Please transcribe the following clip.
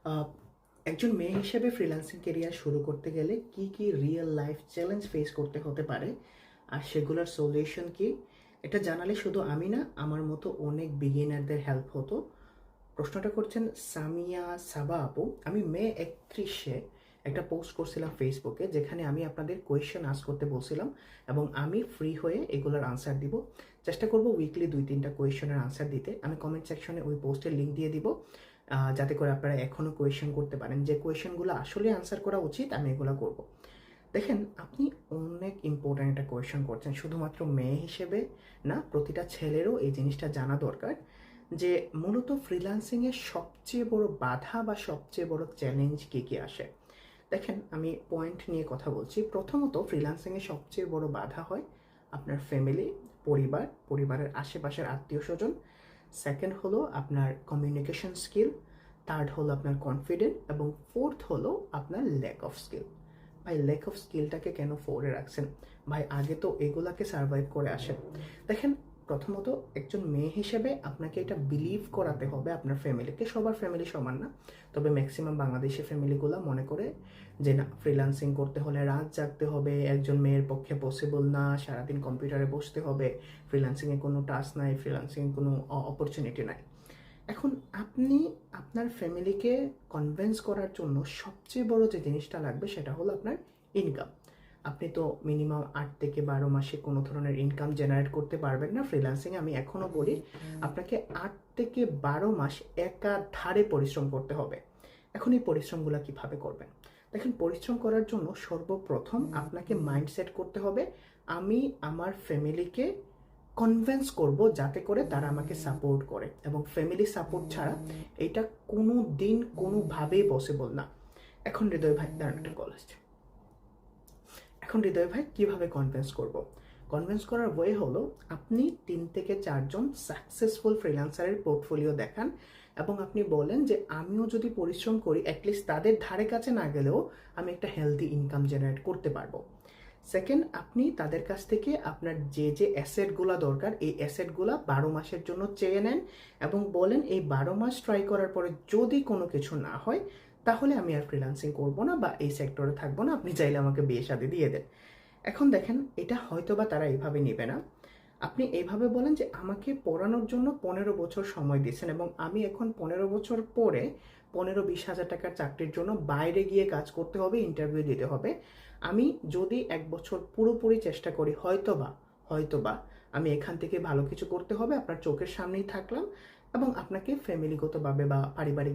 আহ, একজন মেয়ে হিসেবে ফ্রিল্যান্সিং কেরিয়ার শুরু করতে গেলে কি কি রিয়েল লাইফ চ্যালেঞ্জ ফেস করতে হতে পারে আর সেগুলোর সলিউশন কি, এটা জানালে শুধু আমি না, আমার মতো অনেক বিগিনারদের হেল্প হতো। প্রশ্নটা করছেন সামিয়া সাবা আপু। আমি মে 31-এ একটা পোস্ট করছিলাম ফেসবুকে, যেখানে আমি আপনাদের কোয়েশ্চেন আস্ক করতে বলছিলাম এবং আমি ফ্রি হয়ে এগুলোর আনসার দিব। চেষ্টা করব উইকলি 2-3টা কোয়েশ্চেনের আনসার দিতে। আমি কমেন্ট সেকশনে ওই পোস্টের লিঙ্ক দিয়ে দিব, যাতে করে আপনারা এখনও কোয়েশ্চেন করতে পারেন। যে কোয়েশ্চেনগুলো আসলে আনসার করা উচিত আমি এগুলো করব। দেখেন, আপনি অনেক ইম্পর্ট্যান্ট একটা কোয়েশ্চেন করছেন। শুধুমাত্র মেয়ে হিসেবে না, প্রতিটা ছেলেরও এই জিনিসটা জানা দরকার যে মূলত ফ্রিল্যান্সিংয়ের সবচেয়ে বড় বাধা বা সবচেয়ে বড় চ্যালেঞ্জ কী কী আসে। দেখেন, আমি পয়েন্ট নিয়ে কথা বলছি। প্রথমত, ফ্রিল্যান্সিংয়ের সবচেয়ে বড় বাধা হয় আপনার ফ্যামিলি, পরিবারের আশেপাশের আত্মীয় স্বজন। সেকেন্ড হলো আপনার কমিউনিকেশন স্কিল। থার্ড হলো আপনার কনফিডেন্ট। এবং ফোর্থ হলো আপনার ল্যাক অফ স্কিল। ভাই, ল্যাক অফ স্কিলটাকে কেন ফোরে রাখছেন? ভাই, আগে তো এগুলাকে সার্ভাইভ করে আসেন। দেখেন, প্রথমত একজন মেয়ে হিসেবে আপনাকে এটা বিলিভ করাতে হবে আপনার ফ্যামিলিকে। সবার ফ্যামিলি সমান না, তবে ম্যাক্সিমাম বাংলাদেশি ফ্যামিলিগুলো মনে করে যে না, ফ্রিল্যান্সিং করতে হলে রাত জাগতে হবে, একজন মেয়ের পক্ষে পসিবল না, সারাদিন কম্পিউটারে বসতে হবে, ফ্রিল্যান্সিংয়ে কোনো টাস্ক নাই, ফ্রিল্যান্সিংয়ে কোনো অপরচুনিটি নাই। এখন আপনি আপনার ফ্যামিলিকে কনভিন্স করার জন্য সবচেয়ে বড় যে জিনিসটা লাগবে সেটা হলো আপনার ইনকাম। আপনি তো মিনিমাম 8 থেকে 12 মাসে কোনো ধরনের ইনকাম জেনারেট করতে পারবেন না ফ্রিল্যান্সিংয়ে। আমি এখনও বলি, আপনাকে 8 থেকে 12 মাস একাধারে পরিশ্রম করতে হবে। এখন এই পরিশ্রমগুলো কিভাবে করবেন? দেখেন, পরিশ্রম করার জন্য সর্বপ্রথম আপনাকে মাইন্ডসেট করতে হবে আমি আমার ফ্যামিলিকে কনভিন্স করব যাতে করে তারা আমাকে সাপোর্ট করে, এবং ফ্যামিলি সাপোর্ট ছাড়া এটা কোনো দিন কোনোভাবেই পসিবল না। এখন হৃদয় ভাই, দাঁড়ান, একটা কল আসছে। এখন হৃদয় ভাই, কীভাবে কনভিন্স করব? কনভিন্স করার ওয়ে হলো, আপনি 3 থেকে 4 জন সাকসেসফুল ফ্রিল্যান্সারের পোর্টফোলিও দেখান এবং আপনি বলেন যে আমিও যদি পরিশ্রম করি, অ্যাটলিস্ট তাদের ধারে কাছে না গেলেও আমি একটা হেলদি ইনকাম জেনারেট করতে পারবো। সেকেন্ড, আপনি তাদের কাছ থেকে আপনার যে যে অ্যাসেটগুলো দরকার, এই অ্যাসেটগুলো 12 মাসের জন্য চেয়ে নেন এবং বলেন এই 12 মাস ট্রাই করার পরে যদি কোনো কিছু না হয়, তাহলে আমি আর ফ্রিল্যান্সিং করবো না বা এই সেক্টরে থাকবো না, আপনি চাইলে আমাকে বিয়ে শাদী দিয়ে দেন। এখন দেখেন, এটা হয়তো বা তারা এইভাবে নেবে না। আপনি এইভাবে বলেন যে আমাকে পড়ানোর জন্য 15 বছর সময় দিয়েছেন এবং আমি এখন 15 বছর পরে 15-20 হাজার টাকার চাকরির জন্য বাইরে গিয়ে কাজ করতে হবে, ইন্টারভিউ দিতে হবে। আমি যদি 1 বছর পুরোপুরি চেষ্টা করি, হয়তোবা আমি এখান থেকে ভালো কিছু করতে হবে, আপনার চোখের সামনেই থাকলাম এবং আপনাকে ফ্যামিলিগতভাবে বা পারিবারিক